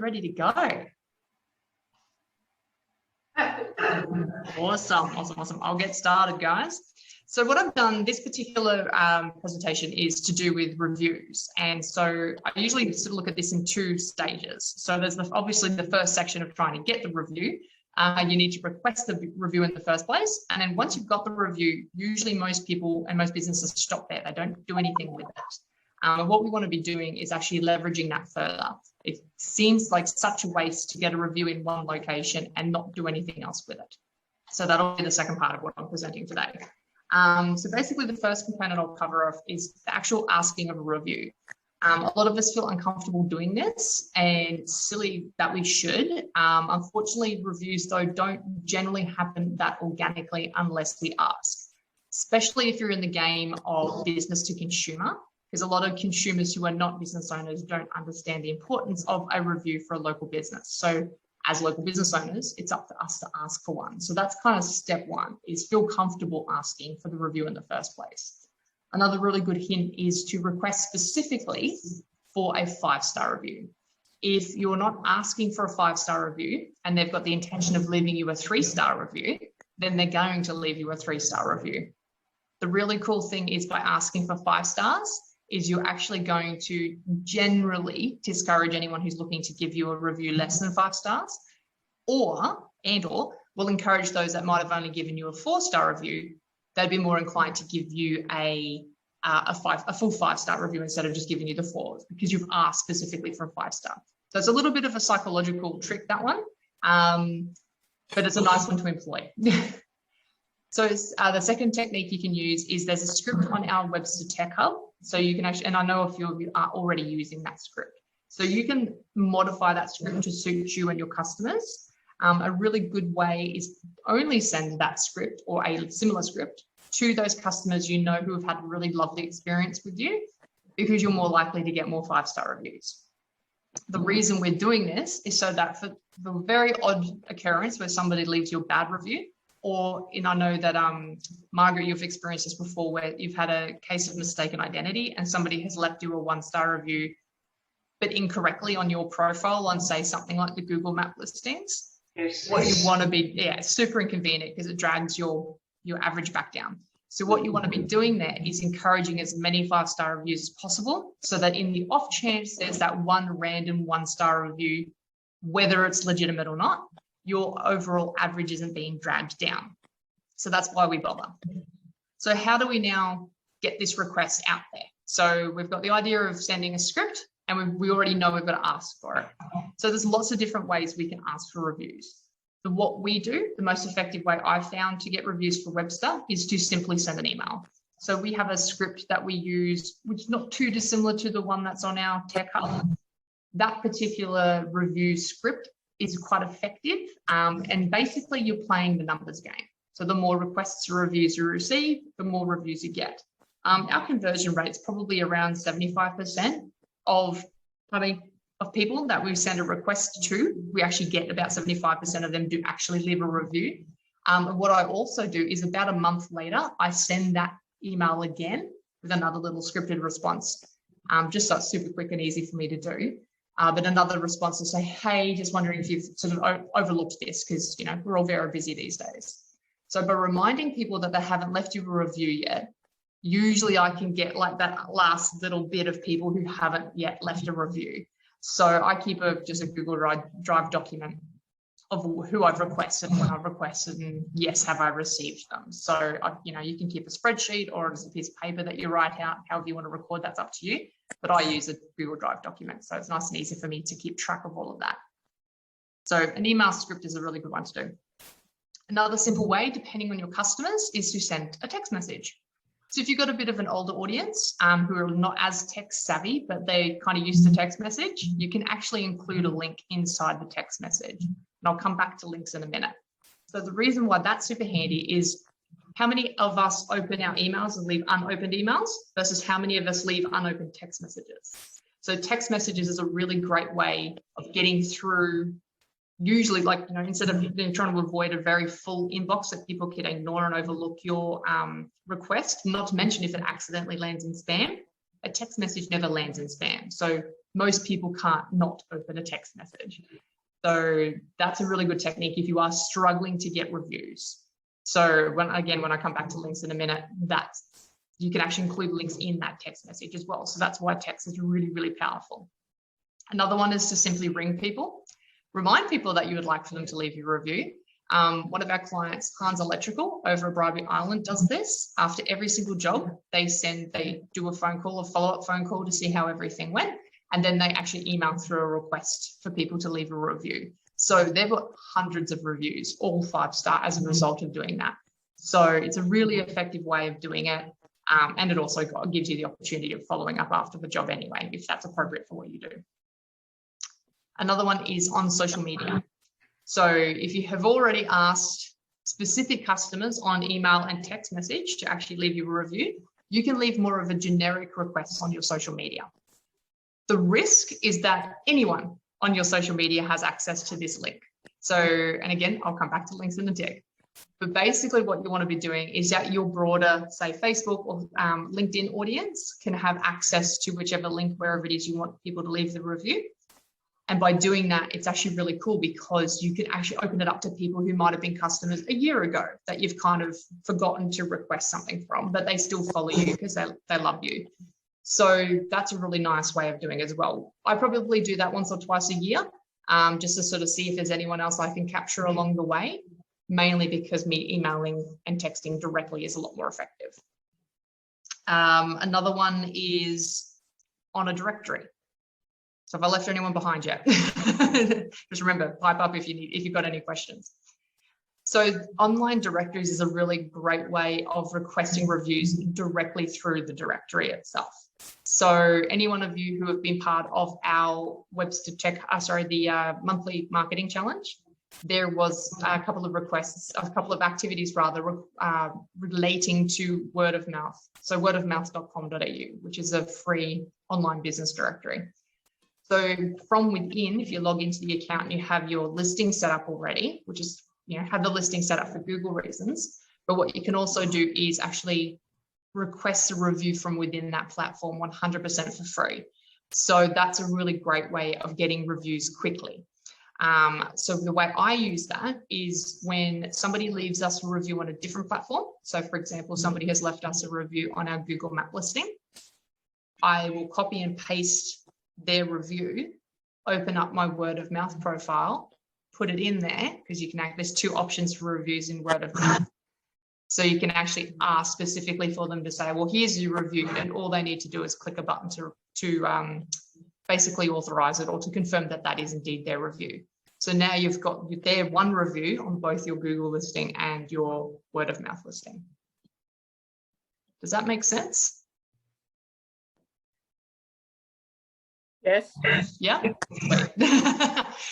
ready to go? Awesome. I'll get started, guys. So what I've done, this particular presentation is to do with reviews. And so I usually sort of look at this in two stages. So there's obviously the first section of trying to get the review. You need to request the review in the first place. And then once you've got the review, usually most people and most businesses stop there. They don't do anything with it. And what we want to be doing is actually leveraging that further. It seems like such a waste to get a review in one location and not do anything else with it. So that'll be the second part of what I'm presenting today. So basically the first component I'll cover off is the actual asking of a review. A lot of us feel uncomfortable doing this, and silly that we should. Unfortunately, reviews though don't generally happen that organically unless we ask, especially if you're in the game of business to consumer, because a lot of consumers who are not business owners don't understand the importance of a review for a local business. So as local business owners, it's up to us to ask for one. So that's kind of step one, is feel comfortable asking for the review in the first place. Another really good hint is to request specifically for a 5-star review. If you're not asking for a 5-star review and they've got the intention of leaving you a 3-star review, then they're going to leave you a 3-star review. The really cool thing is by asking for 5 stars is you're actually going to generally discourage anyone who's looking to give you a review less than 5 stars, or will encourage those that might have only given you a 4-star review. They'd be more inclined to give you a full 5-star review instead of just giving you the 4s, because you've asked specifically for a 5-star. So it's a little bit of a psychological trick, that one, but it's a nice one to employ. So the second technique you can use is there's a script on our Web-Sta Tech Hub. So you can actually, and I know a few of you are already using that script. So you can modify that script to suit you and your customers. A really good way is only send that script or a similar script to those customers you know who have had a really lovely experience with you, because you're more likely to get more 5-star reviews. The reason we're doing this is so that for the very odd occurrence where somebody leaves you a bad review, I know that Margaret, you've experienced this before, where you've had a case of mistaken identity and somebody has left you a 1-star review, but incorrectly on your profile on, say, something like the Google Map listings. Yes. What you want to be, it's super inconvenient because it drags your average back down. So what you want to be doing there is encouraging as many 5-star reviews as possible, so that in the off chance there's that one random 1-star review, whether it's legitimate or not, your overall average isn't being dragged down. So that's why we bother. So how do we now get this request out there? So we've got the idea of sending a script, and we already know we've got to ask for it. So there's lots of different ways we can ask for reviews. But what we do, the most effective way I've found to get reviews for Web-Sta is to simply send an email. So we have a script that we use, which is not too dissimilar to the one that's on our Tech Hub. That particular review script is quite effective, and basically you're playing the numbers game. So the more requests or reviews you receive, the more reviews you get. Our conversion rate is probably around 75% of people that we send a request to. We actually get about 75% of them do actually leave a review. And what I also do is about a month later, I send that email again with another little scripted response, just so it's super quick and easy for me to do. But another response will say, hey, just wondering if you've sort of overlooked this, because we're all very busy these days. So by reminding people that they haven't left you a review yet, usually I can get like that last little bit of people who haven't yet left a review. So I keep just a Google Drive document of who I've requested, when I've requested, and yes, have I received them. So you can keep a spreadsheet or just a piece of paper that you write out, however you want to record, that's up to you. But I use a Google Drive document, so it's nice and easy for me to keep track of all of that. So an email script is a really good one to do. Another simple way, depending on your customers, is to send a text message. So if you've got a bit of an older audience who are not as tech savvy, but they're kind of used to text message, you can actually include a link inside the text message. And I'll come back to links in a minute. So the reason why that's super handy is how many of us open our emails and leave unopened emails versus how many of us leave unopened text messages. So text messages is a really great way of getting through, usually instead of trying to avoid a very full inbox that people can ignore and overlook your request, not to mention if it accidentally lands in spam, a text message never lands in spam. So most people can't not open a text message. So that's a really good technique if you are struggling to get reviews. So when I come back to links in a minute, you can actually include links in that text message as well. So that's why text is really, really powerful. Another one is to simply ring people, remind people that you would like for them to leave you a review. One of our clients, Hans Electrical over at Bribey Island, does this. After every single job, they do a phone call, a follow-up phone call to see how everything went. And then they actually email through a request for people to leave a review. So they've got hundreds of reviews, all 5-star as a result of doing that. So it's a really effective way of doing it. And it also gives you the opportunity of following up after the job anyway, if that's appropriate for what you do. Another one is on social media. So if you have already asked specific customers on email and text message to actually leave you a review, you can leave more of a generic request on your social media. The risk is that anyone on your social media has access to this link. So, and again, I'll come back to links in a tick. But basically what you want to be doing is that your broader, say, Facebook or LinkedIn audience can have access to whichever link, wherever it is you want people to leave the review. And by doing that, it's actually really cool because you can actually open it up to people who might have been customers a year ago that you've kind of forgotten to request something from, but they still follow you because they love you. So that's a really nice way of doing it as well. I probably do that once or twice a year, just to sort of see if there's anyone else I can capture along the way, mainly because me emailing and texting directly is a lot more effective. Another one is on a directory. So if I left anyone behind yet, just remember, pipe up if you've got any questions. So online directories is a really great way of requesting reviews directly through the directory itself. So any one of you who have been part of our the monthly marketing challenge, there was a couple of requests, a couple of activities rather, relating to word of mouth. So wordofmouth.com.au, which is a free online business directory. So from within, if you log into the account and you have your listing set up already, which is, have the listing set up for Google reasons, but what you can also do is actually request a review from within that platform 100% for free. So that's a really great way of getting reviews quickly. So the way I use that is when somebody leaves us a review on a different platform. So for example, somebody has left us a review on our Google Map listing. I will copy and paste their review, open up my word of mouth profile, put it in there, because you can there's 2 options for reviews in word of mouth. So you can actually ask specifically for them to say, well, here's your review, and all they need to do is click a button to basically authorize it or to confirm that that is indeed their review. So now you've got their one review on both your Google listing and your word of mouth listing. Does that make sense? Yes. Yeah.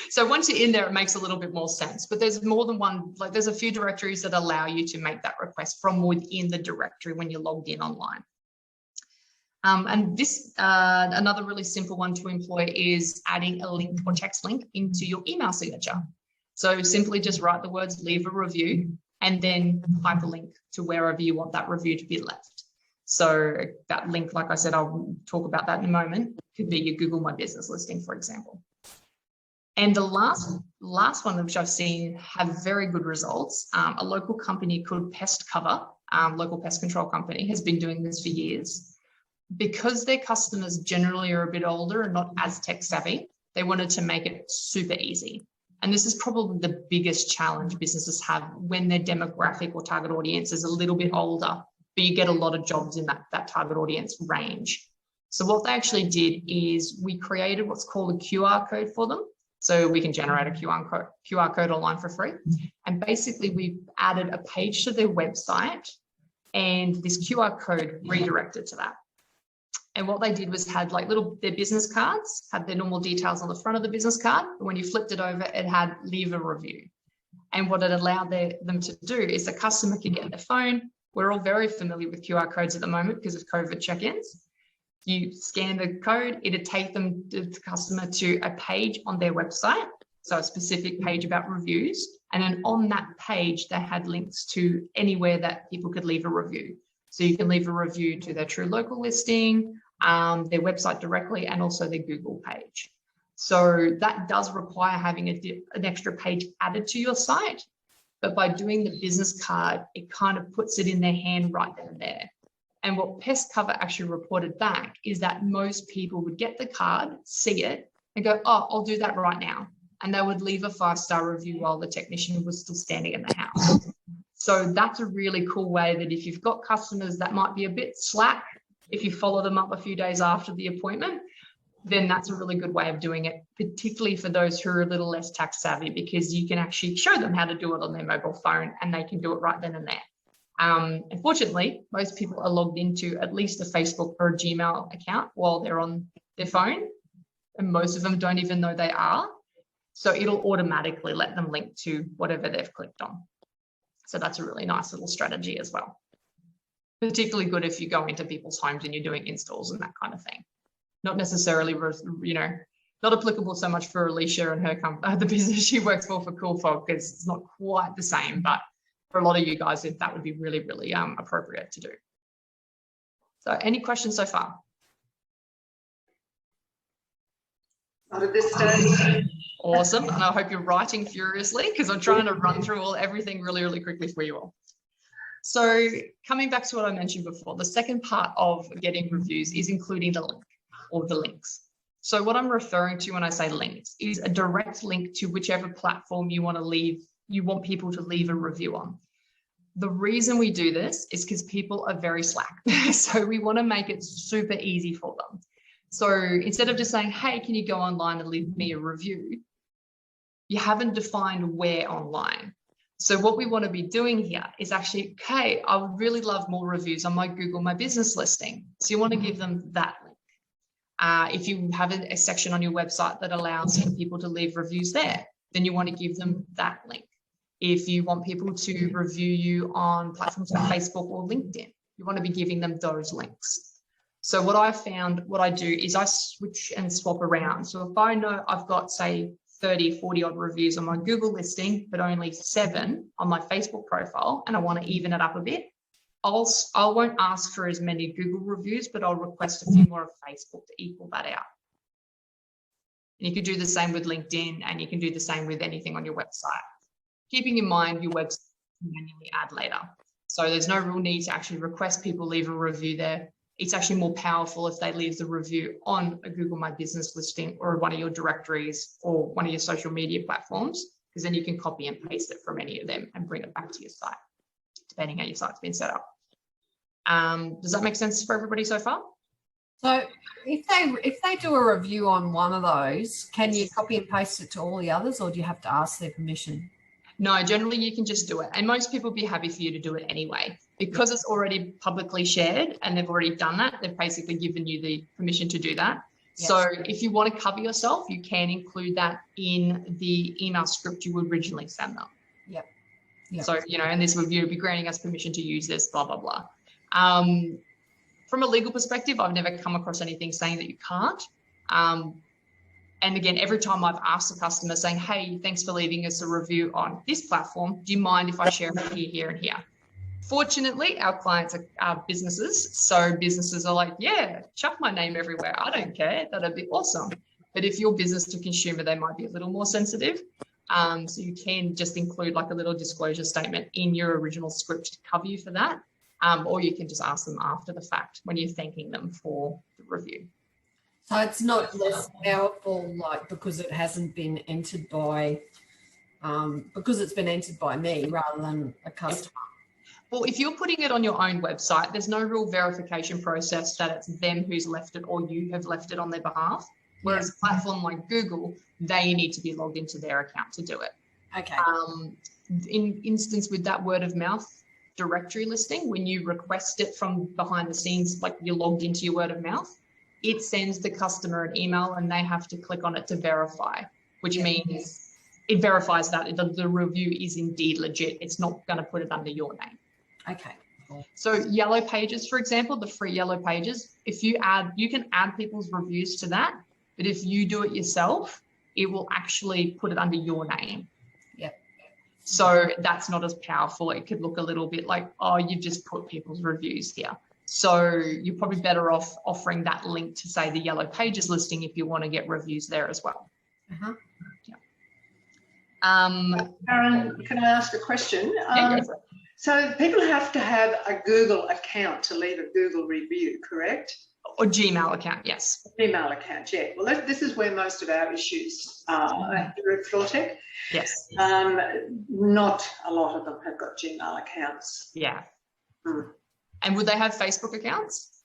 So once you're in there, it makes a little bit more sense. But there's more than one, like there's a few directories that allow you to make that request from within the directory when you're logged in online. And this, another really simple one to employ is adding a link or text link into your email signature. So simply just write the words, leave a review, and then hyperlink to wherever you want that review to be left. So that link, like I said, I'll talk about that in a moment, could be your Google My Business listing, for example. And the last one, which I've seen have very good results, a local company called Pest Cover, local pest control company, has been doing this for years. Because their customers generally are a bit older and not as tech savvy, they wanted to make it super easy. And this is probably the biggest challenge businesses have when their demographic or target audience is a little bit older, but you get a lot of jobs in that target audience range. So what they actually did is we created what's called a QR code for them. So we can generate a QR code online for free. And basically we added a page to their website and this QR code redirected to that. And what they did was had like their business cards, had their normal details on the front of the business card. But when you flipped it over, it had leave a review. And what it allowed them to do is the customer could get their phone. We're all very familiar with QR codes at the moment because of COVID check-ins. You scan the code, it'd take the customer to a page on their website. So a specific page about reviews. And then on that page, they had links to anywhere that people could leave a review. So you can leave a review to their True Local listing, their website directly, and also their Google page. So that does require having an extra page added to your site. But by doing the business card, it kind of puts it in their hand right then and there. And what Pest Cover actually reported back is that most people would get the card, see it, and go, oh, I'll do that right now. And they would leave a 5-star review while the technician was still standing in the house. So that's a really cool way that if you've got customers that might be a bit slack, if you follow them up a few days after the appointment, then that's a really good way of doing it, particularly for those who are a little less tax savvy, because you can actually show them how to do it on their mobile phone and they can do it right then and there. Unfortunately, most people are logged into at least a Facebook or a Gmail account while they're on their phone, and most of them don't even know they are. So it'll automatically let them link to whatever they've clicked on. So that's a really nice little strategy as well. Particularly good if you go into people's homes and you're doing installs and that kind of thing. Not necessarily, you know, not applicable so much for Alicia and her the business she works for Cool Fog, because it's not quite the same, but for a lot of you guys, that would be really, really appropriate to do. So any questions so far? Not at this stage. Awesome. And I hope you're writing furiously, because I'm trying to run through everything really, really quickly for you all. So coming back to what I mentioned before, the second part of getting reviews is including the link or the links. So what I'm referring to when I say links is a direct link to whichever platform you want people to leave a review on. The reason we do this is because people are very slack. So we want to make it super easy for them. So instead of just saying, hey, can you go online and leave me a review? You haven't defined where online. So what we want to be doing here is actually, okay, I would really love more reviews on my Google My Business listing. So you want to give them that link. If you have a section on your website that allows for people to leave reviews there, then you want to give them that link. If you want people to review you on platforms like Facebook or LinkedIn, you want to be giving them those links. So what I found, what I do is I switch and swap around. So if I know I've got, say, 30, 40 odd reviews on my Google listing, but only 7 on my Facebook profile, and I want to even it up a bit, I won't ask for as many Google reviews, but I'll request a few more of Facebook to equal that out. And you can do the same with LinkedIn, and you can do the same with anything on your website. Keeping in mind your website can manually add later. So there's no real need to actually request people leave a review there. It's actually more powerful if they leave the review on a Google My Business listing or one of your directories or one of your social media platforms, because then you can copy and paste it from any of them and bring it back to your site, depending how your site's been set up. Does that make sense for everybody so far? So if they do a review on one of those, can you copy and paste it to all the others, or do you have to ask their permission? No, generally you can just do it. And most people will be happy for you to do it anyway. Because it's already publicly shared and they've already done that, they've basically given you the permission to do that. Yes. So if you want to cover yourself, you can include that in the email script you originally send them. Yep. So, you know, and this review will be granting us permission to use this, blah, blah, blah. From a legal perspective, I've never come across anything saying that you can't. And again, every time I've asked a customer saying, hey, thanks for leaving us a review on this platform, do you mind if I share it here, here, and here? Fortunately, our clients are businesses. So businesses are like, yeah, chuck my name everywhere. I don't care. That'd be awesome. But if you're business to consumer, they might be a little more sensitive. So you can just include like a little disclosure statement in your original script to cover you for that. Or you can just ask them after the fact when you're thanking them for the review. So it's not less powerful, like because it hasn't been entered by, because it's been entered by me rather than a customer. Well, if you're putting it on your own website, there's no real verification process that it's them who's left it or you have left it on their behalf. Whereas a platform like Google, they need to be logged into their account to do it. Okay. In instance with that word of mouth directory listing, when you request it from behind the scenes, like you're logged into your word of mouth, it sends the customer an email and they have to click on it to verify, which means it verifies that the review is indeed legit. It's not going to put it under your name. Okay. So Yellow Pages, for example, the free Yellow Pages, if you can add people's reviews to that, but if you do it yourself, it will actually put it under your name. Yep. So that's not as powerful. It could look a little bit like, oh, you've just put people's reviews here. So you're probably better off offering that link to, say, the Yellow Pages listing if you want to get reviews there as well. Karen, can I ask a question? Yeah, go for it. So people have to have a Google account to leave a Google review, correct? Or Gmail account, yes. Email account, yeah. Well, this is where most of our issues are here at Floortech. Yes. Not a lot of them have got Gmail accounts. Yeah. And would they have Facebook accounts?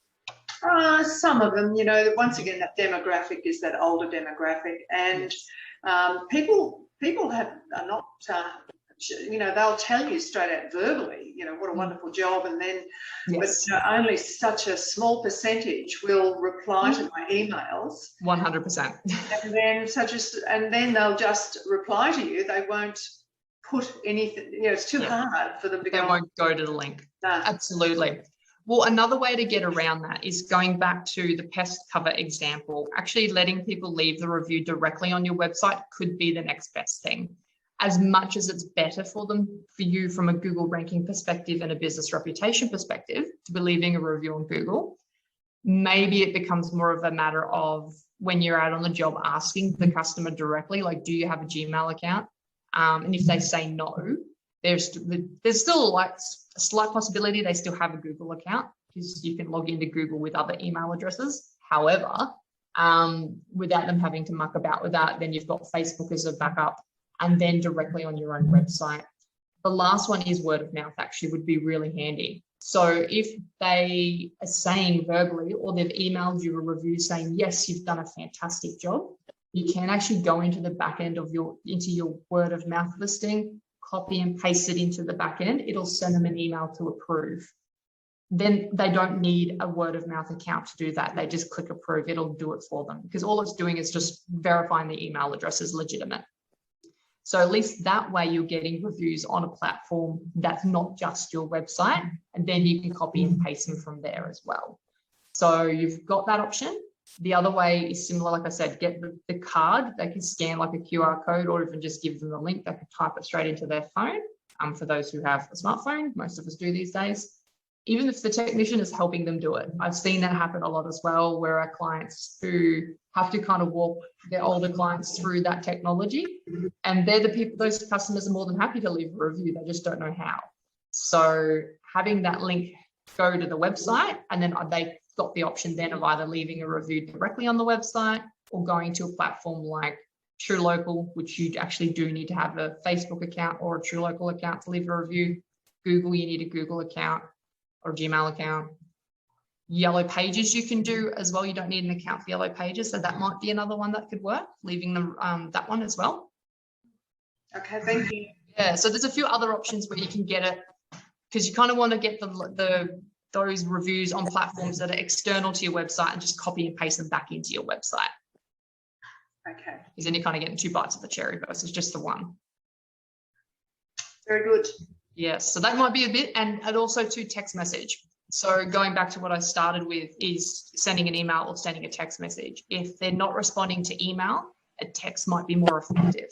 Some of them, you know, once again, that demographic is that older demographic, and people are not, you know, they'll tell you straight out verbally, you know, what a wonderful job, and then but only such a small percentage will reply to my emails. 100%. And then they'll just reply to you. They won't put anything, you know, it's too hard for them to go. They won't go to the link. No. Absolutely. Well, another way to get around that is going back to the pest cover example. Actually letting people leave the review directly on your website could be the next best thing. As much as it's better for you from a Google ranking perspective and a business reputation perspective to be leaving a review on Google, maybe it becomes more of a matter of when you're out on the job asking the customer directly, like, do you have a Gmail account? And if they say no, there's still like a slight possibility they still have a Google account, because you can log into Google with other email addresses. However, without them having to muck about with that, then you've got Facebook as a backup, and then directly on your own website. The last one is word of mouth, actually would be really handy. So if they are saying verbally, or they've emailed you a review saying, yes, you've done a fantastic job, you can actually go into the back end of into your word of mouth listing, copy and paste it into the back end. It'll send them an email to approve. Then they don't need a word of mouth account to do that. They just click approve. It'll do it for them, because all it's doing is just verifying the email address is legitimate. So at least that way you're getting reviews on a platform that's not just your website, and then you can copy and paste them from there as well. So you've got that option. The other way is similar, like I said, get the card. They can scan like a QR code, or even just give them the link. They can type it straight into their phone. For those who have a smartphone, most of us do these days. Even if the technician is helping them do it. I've seen that happen a lot as well, where our clients who have to kind of walk their older clients through that technology, and they're the people, those customers are more than happy to leave a review. They just don't know how. So having that link go to the website, and then they've got the option then of either leaving a review directly on the website or going to a platform like TrueLocal, which you actually do need to have a Facebook account or a TrueLocal account to leave a review. Google, you need a Google account or Gmail account. Yellow Pages you can do as well. You don't need an account for Yellow Pages, so that might be another one that could work, leaving them that one as well. Okay, thank you. Yeah, so there's a few other options where you can get it, because you kind of want to get those reviews on platforms that are external to your website and just copy and paste them back into your website. Okay. Because then you're kind of getting two bites of the cherry versus just the one. Very good. Yes, so that might be a bit, and also to text message. So going back to what I started with is sending an email or sending a text message. If they're not responding to email, a text might be more effective.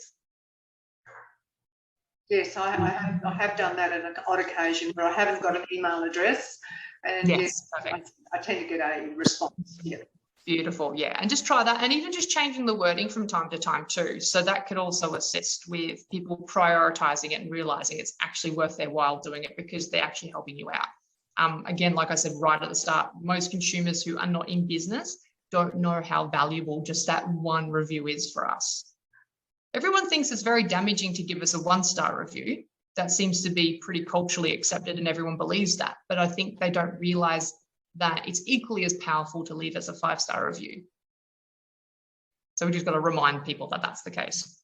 Yes, I have done that on an odd occasion where I haven't got an email address, and yes, perfect. I tend to get a response. Yeah. Beautiful, yeah, and just try that, and even just changing the wording from time to time too. So that could also assist with people prioritizing it and realizing it's actually worth their while doing it because they're actually helping you out. Again, like I said right at the start, most consumers who are not in business don't know how valuable just that one review is for us. Everyone thinks it's very damaging to give us a 1-star review. That seems to be pretty culturally accepted and everyone believes that, but I think they don't realize that it's equally as powerful to leave us a 5-star review. So we just got to remind people that that's the case.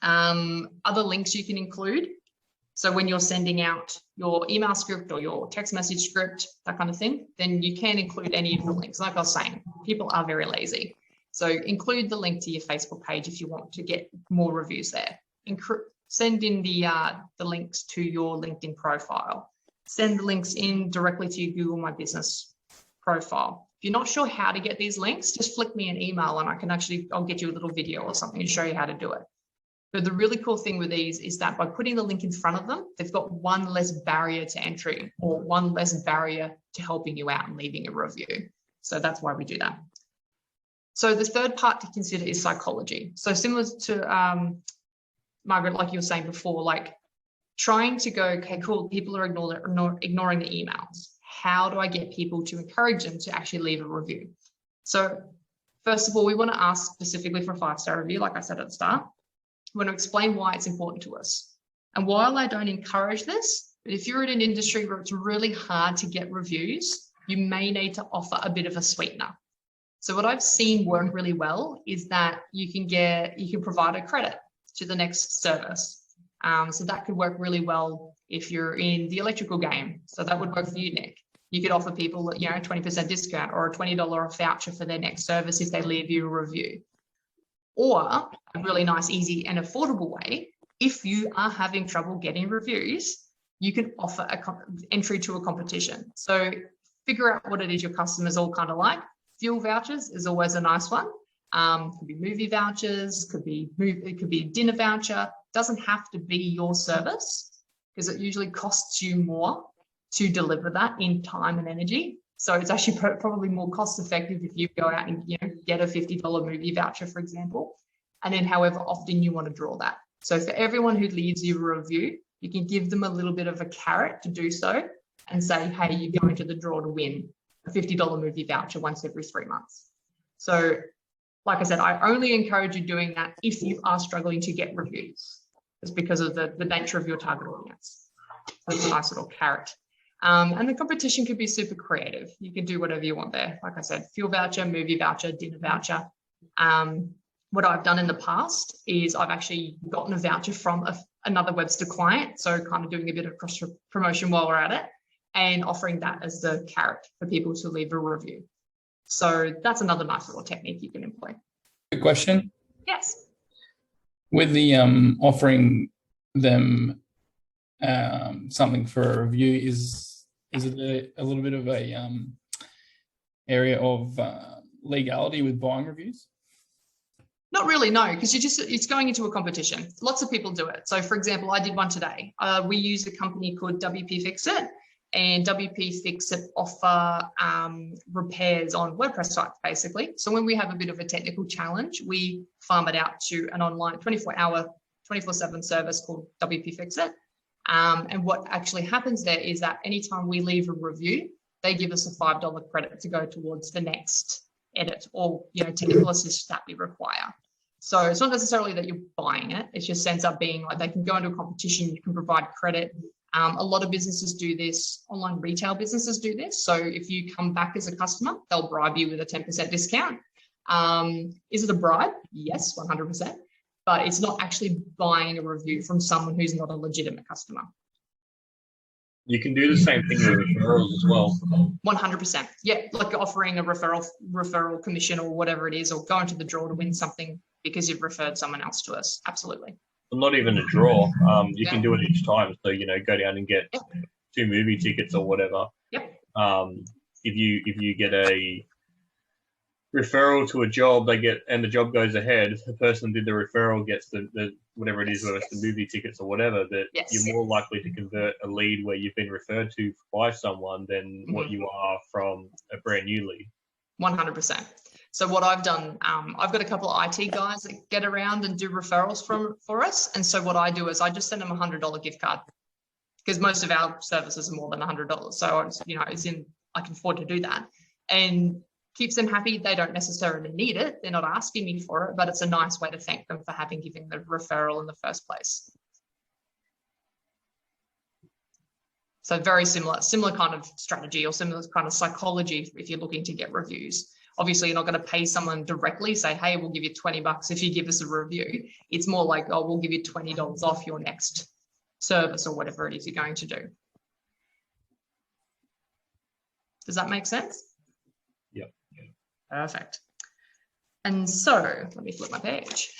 Other links you can include. So when you're sending out your email script or your text message script, that kind of thing, then you can include any of the links. Like I was saying, people are very lazy. So include the link to your Facebook page if you want to get more reviews there. Send in the links to your LinkedIn profile. Send the links in directly to your Google My Business profile. If you're not sure how to get these links, just flick me an email and I'll get you a little video or something to show you how to do it. But the really cool thing with these is that by putting the link in front of them, they've got one less barrier to entry or one less barrier to helping you out and leaving a review. So that's why we do that. So the third part to consider is psychology. So similar to Margaret, like you were saying before, like trying to go, okay, cool, people are ignoring the emails. How do I get people to encourage them to actually leave a review? So first of all, we want to ask specifically for a 5-star review, like I said at the start. We want to explain why it's important to us. And while I don't encourage this, but if you're in an industry where it's really hard to get reviews, you may need to offer a bit of a sweetener. So what I've seen work really well is that you can provide a credit to the next service. So that could work really well if you're in the electrical game. So that would work for you, Nick. You could offer people, you know, 20% discount or a $20 voucher for their next service if they leave you a review. Or a really nice, easy and affordable way, if you are having trouble getting reviews, you can offer an entry to a competition. So figure out what it is your customers all kind of like. Fuel vouchers is always a nice one. Could be movie vouchers, it could be a dinner voucher. Doesn't have to be your service because it usually costs you more to deliver that in time and energy. So it's actually probably more cost effective if you go out and, you know, get a $50 movie voucher, for example, and then however often you want to draw that. So for everyone who leaves you a review, you can give them a little bit of a carrot to do so and say, hey, you're going to the draw to win a $50 movie voucher once every 3 months. So like I said, I only encourage you doing that if you are struggling to get reviews. It's because of the nature of your target audience. So it's a nice little carrot. And the competition could be super creative. You can do whatever you want there. Like I said, fuel voucher, movie voucher, dinner voucher. What I've done in the past is I've actually gotten a voucher from another Web-Sta client. So kind of doing a bit of cross promotion while we're at it and offering that as the carrot for people to leave a review. So that's another nice little technique you can employ. Good question. Yes. With the offering them something for a review, is it a little bit of a area of legality with buying reviews? Not really, no, because it's going into a competition. Lots of people do it. So for example, I did one today. We use a company called WP Fix-It, and WP Fix-It offer repairs on WordPress sites, basically. So when we have a bit of a technical challenge, we farm it out to an online 24/7 service called WP Fix-It. And what actually happens there is that anytime we leave a review, they give us a $5 credit to go towards the next edit or, you know, technical assist that we require. So it's not necessarily that you're buying it. It just ends up being like they can go into a competition, you can provide credit. A lot of businesses do this, online retail businesses do this. So if you come back as a customer, they'll bribe you with a 10% discount. Is it a bribe? Yes, 100%. But it's not actually buying a review from someone who's not a legitimate customer. You can do the same thing with referrals as well. 100%. Yeah, like offering a referral commission or whatever it is, or going to the draw to win something because you've referred someone else to us. Absolutely. Well, not even a draw. You can do it each time. So, you know, go down and get 2 movie tickets or whatever. Yep. If you get a referral to a job, and the job goes ahead, the person did the referral gets the whatever it is, whether it's the movie tickets or whatever, that you're more likely to convert a lead where you've been referred to by someone than what you are from a brand new lead. 100%. So what I've done, I've got a couple of IT guys that get around and do referrals for us. And so what I do is I just send them a $100 gift card because most of our services are more than $100. So, you know, I can afford to do that. And keeps them happy. They don't necessarily need it. They're not asking me for it, but it's a nice way to thank them for having given the referral in the first place. So very similar kind of strategy or similar kind of psychology if you're looking to get reviews. Obviously, you're not going to pay someone directly, say, hey, we'll give you $20 if you give us a review. It's more like, oh, we'll give you $20 off your next service or whatever it is you're going to do. Does that make sense? Yep. Perfect. And so let me flip my page.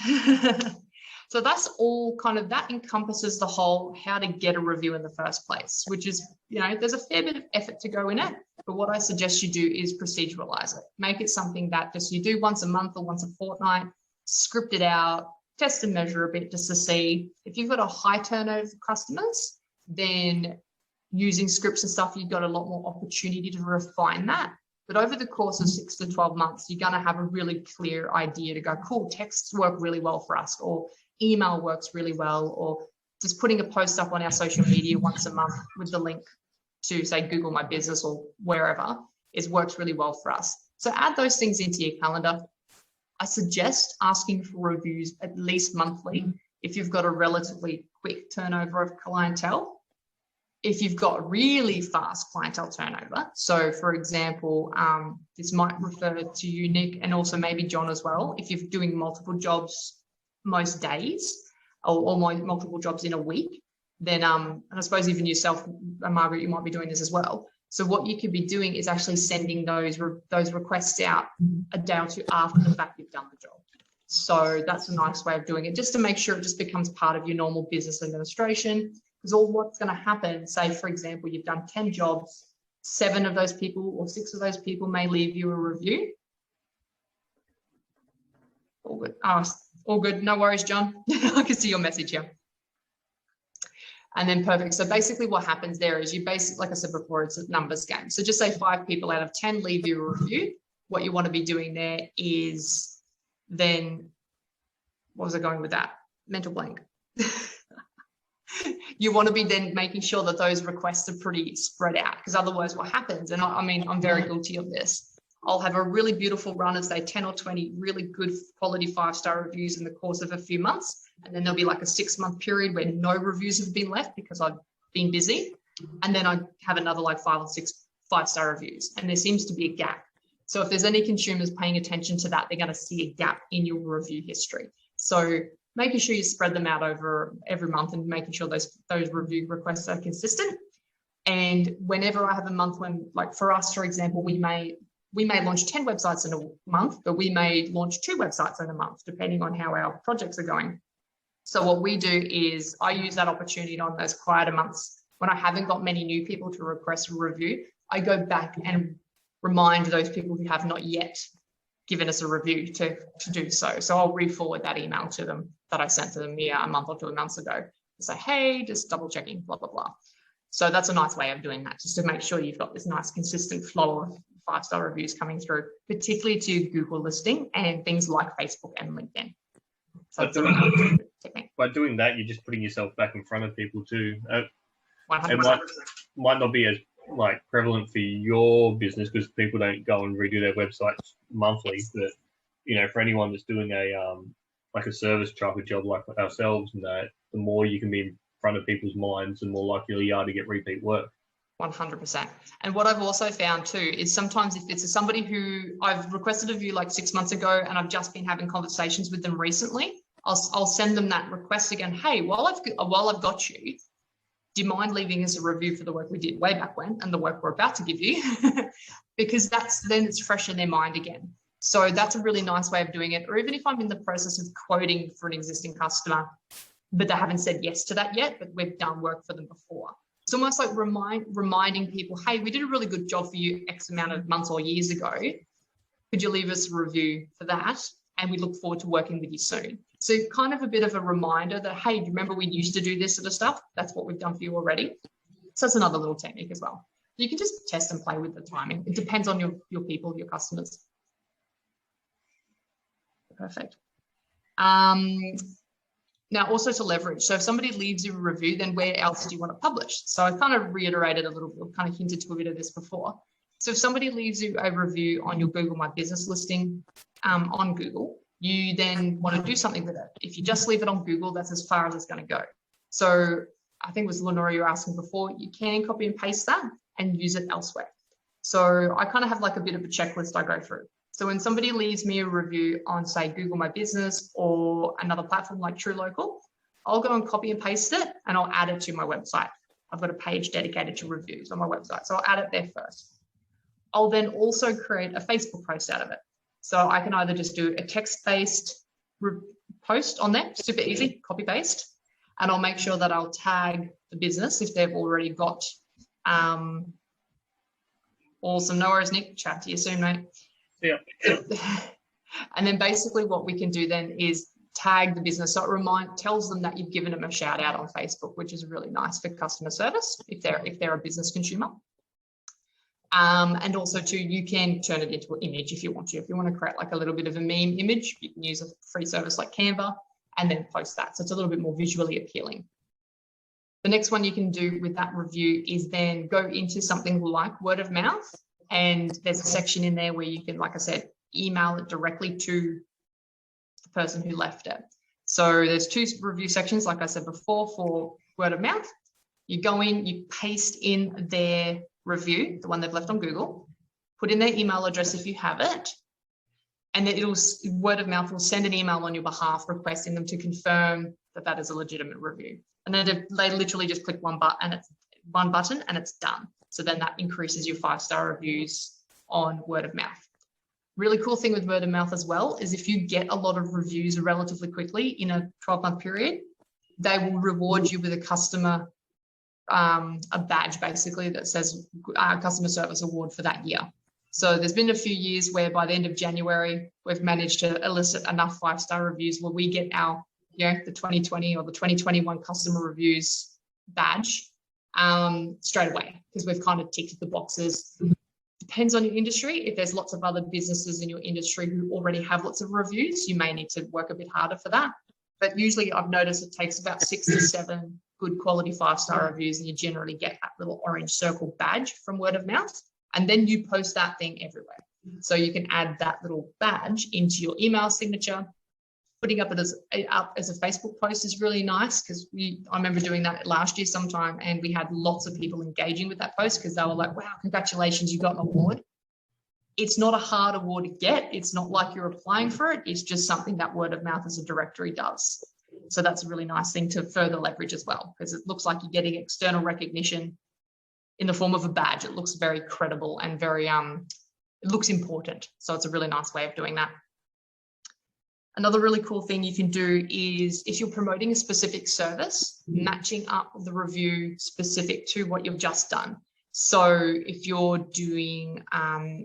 So that's all kind of, that encompasses the whole how to get a review in the first place, which is, you know, there's a fair bit of effort to go in it. But what I suggest you do is proceduralize it. Make it something that just you do once a month or once a fortnight, script it out, test and measure a bit just to see if you've got a high turnover of customers, then using scripts and stuff, you've got a lot more opportunity to refine that. But over the course of 6 to 12 months, you're going to have a really clear idea to go, cool, texts work really well for us, or email works really well, or just putting a post up on our social media once a month with the link to, say, Google My Business or wherever, works really well for us. So add those things into your calendar. I suggest asking for reviews at least monthly if you've got a relatively quick turnover of clientele. If you've got really fast clientele turnover, so for example, this might refer to you, Nick, and also maybe John as well. If you're doing multiple jobs most days or multiple jobs in a week, then, and I suppose even yourself, Margaret, you might be doing this as well. So what you could be doing is actually sending those requests out a day or two after the fact you've done the job. So that's a nice way of doing it, just to make sure it just becomes part of your normal business administration. Because all what's going to happen, say, for example, you've done 10 jobs, 7 of those people or 6 of those people may leave you a review. All good. Oh, all good. No worries, John. I can see your message here. And then perfect. So basically what happens there is you basically, like I said before, it's a numbers game. So just say 5 people out of 10 leave you a review. What you want to be doing there is then, what was I going with that? Mental blank. You want to be then making sure that those requests are pretty spread out, because otherwise what happens, and I mean, I'm very guilty of this, I'll have a really beautiful run of, say, 10 or 20 really good quality 5-star reviews in the course of a few months. And then there'll be like a 6-month period where no reviews have been left because I've been busy. And then I have another like 5 or 6 5-star reviews. And there seems to be a gap. So if there's any consumers paying attention to that, they're going to see a gap in your review history. So making sure you spread them out over every month and making sure those review requests are consistent. And whenever I have a month when, like for us, for example, we may launch 10 websites in a month, but we may launch 2 websites in a month, depending on how our projects are going. So what we do is I use that opportunity on those quieter months when I haven't got many new people to request a review. I go back and remind those people who have not yet given us a review to do so. So I'll re-forward that email to them that I sent to them a month or 2 months ago to say, hey, just double checking, blah, blah, blah. So that's a nice way of doing that, just to make sure you've got this nice consistent flow of 5-star reviews coming through, particularly to Google listing and things like Facebook and LinkedIn. So by doing that, you're just putting yourself back in front of people too. 100%. It might not be as like prevalent for your business because people don't go and redo their websites monthly, but you know, for anyone that's doing a like a service type of job like ourselves, and that the more you can be in front of people's minds, the more likely you are to get repeat work. 100%. And what I've also found too is sometimes if it's somebody who I've requested a review like 6 months ago and I've just been having conversations with them recently, I'll send them that request again. Hey, while I've got you, do you mind leaving us a review for the work we did way back when and the work we're about to give you? Because then it's fresh in their mind again. So that's a really nice way of doing it. Or even if I'm in the process of quoting for an existing customer, but they haven't said yes to that yet, but we've done work for them before. It's almost like reminding people, hey, we did a really good job for you X amount of months or years ago. Could you leave us a review for that? And we look forward to working with you soon. So kind of a bit of a reminder that, hey, do you remember we used to do this sort of stuff? That's what we've done for you already. So that's another little technique as well. You can just test and play with the timing. It depends on your people, your customers. Perfect. Now, also to leverage. So if somebody leaves you a review, then where else do you want to publish? So I kind of reiterated a little bit, kind of hinted to a bit of this before. So if somebody leaves you a review on your Google My Business listing on Google, you then want to do something with it. If you just leave it on Google, that's as far as it's going to go. So I think it was Lenora you were asking before, you can copy and paste that and use it elsewhere. So I kind of have like a bit of a checklist I go through. So when somebody leaves me a review on, say, Google My Business or another platform like TrueLocal, I'll go and copy and paste it and I'll add it to my website. I've got a page dedicated to reviews on my website. So I'll add it there first. I'll then also create a Facebook post out of it. So I can either just do a text-based post on there, super easy, copy paste, and I'll make sure that I'll tag the business if they've already got awesome. No worries, Nick. Chat to you soon, mate. Yeah. And then basically what we can do then is tag the business. So it tells them that you've given them a shout out on Facebook, which is really nice for customer service if they're a business consumer. And also too, you can turn it into an image if you want to. If you want to create like a little bit of a meme image, you can use a free service like Canva and then post that. So it's a little bit more visually appealing. The next one you can do with that review is then go into something like word of mouth. And there's a section in there where you can, like I said, email it directly to the person who left it. So there's 2 review sections, like I said before, for word of mouth. You go in, you paste in their review, the one they've left on Google, put in their email address if you have it, and then word of mouth will send an email on your behalf requesting them to confirm that that is a legitimate review. And then they literally just click one button and it's done. So then that increases your 5-star reviews on word of mouth. Really cool thing with word of mouth as well is if you get a lot of reviews relatively quickly in a 12-month period, they will reward you with a customer, a badge basically that says customer service award for that year. So there's been a few years where by the end of January, we've managed to elicit enough 5-star reviews where we get our, the 2020 or the 2021 customer reviews badge straight away, because we've kind of ticked the boxes. Depends on your industry. If there's lots of other businesses in your industry who already have lots of reviews, you may need to work a bit harder for that. But usually I've noticed it takes about 6 to 7 good quality 5-star reviews and you generally get that little orange circle badge from word of mouth. And then you post that thing everywhere. So you can add that little badge into your email signature. Putting up as a Facebook post is really nice because I remember doing that last year sometime and we had lots of people engaging with that post because they were like, wow, congratulations, you got an award. It's not a hard award to get. It's not like you're applying for it. It's just something that word of mouth as a directory does. So that's a really nice thing to further leverage as well, because it looks like you're getting external recognition in the form of a badge. It looks very credible and very, it looks important. So it's a really nice way of doing that. Another really cool thing you can do is if you're promoting a specific service, matching up the review specific to what you've just done. So if you're doing,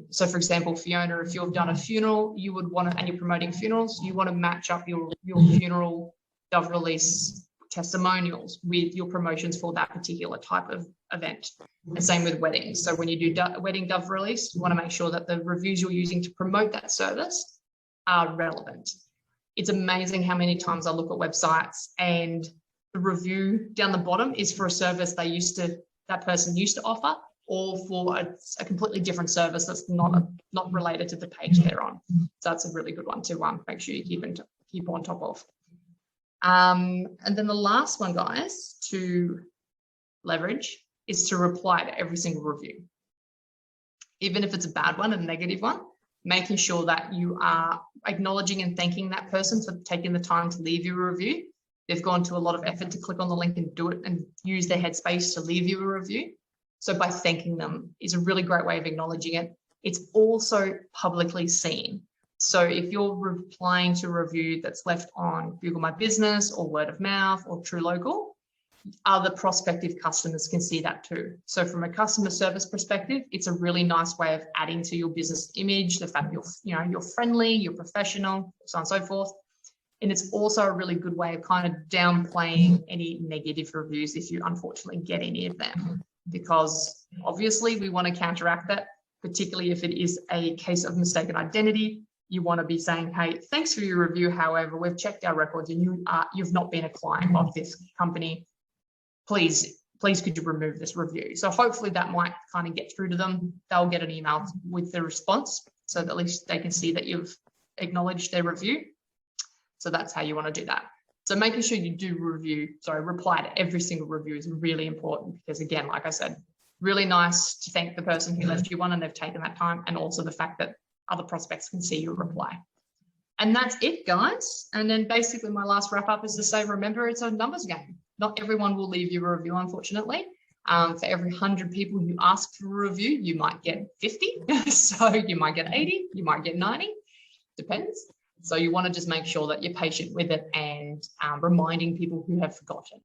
so for example, Fiona, if you've done a funeral, you would want to, and you're promoting funerals, you want to match up your funeral Dove release testimonials with your promotions for that particular type of event. And same with weddings. So when you do wedding Dove release, you want to make sure that the reviews you're using to promote that service are relevant. It's amazing how many times I look at websites and the review down the bottom is for a service that person used to offer, or for a completely different service that's not related to the page they're on. So that's a really good one to make sure you keep on top of. And then the last one, guys, to leverage is to reply to every single review. Even if it's a bad one, a negative one, making sure that you are acknowledging and thanking that person for taking the time to leave you a review. They've gone to a lot of effort to click on the link and do it and use their headspace to leave you a review. So by thanking them is a really great way of acknowledging it. It's also publicly seen. So if you're replying to a review that's left on Google My Business or word of mouth or True Local, other prospective customers can see that too. So from a customer service perspective, it's a really nice way of adding to your business image, the fact you're friendly, you're professional, so on and so forth. And it's also a really good way of kind of downplaying any negative reviews if you unfortunately get any of them, because obviously we want to counteract that, particularly if it is a case of mistaken identity. You want to be saying, hey, thanks for your review. However, we've checked our records and you've not been a client of this company. Please could you remove this review? So hopefully that might kind of get through to them. They'll get an email with the response so that at least they can see that you've acknowledged their review. So that's how you want to do that. So making sure you do reply to every single review is really important, because again, like I said, really nice to thank the person who left you one and they've taken that time, and also the fact that other prospects can see your reply. And that's it, guys. And then basically my last wrap up is to say, remember, it's a numbers game. Not everyone will leave you a review, unfortunately. For every 100 people you ask for a review, you might get 50. So you might get 80, you might get 90, depends. So you want to just make sure that you're patient with it and reminding people who have forgotten.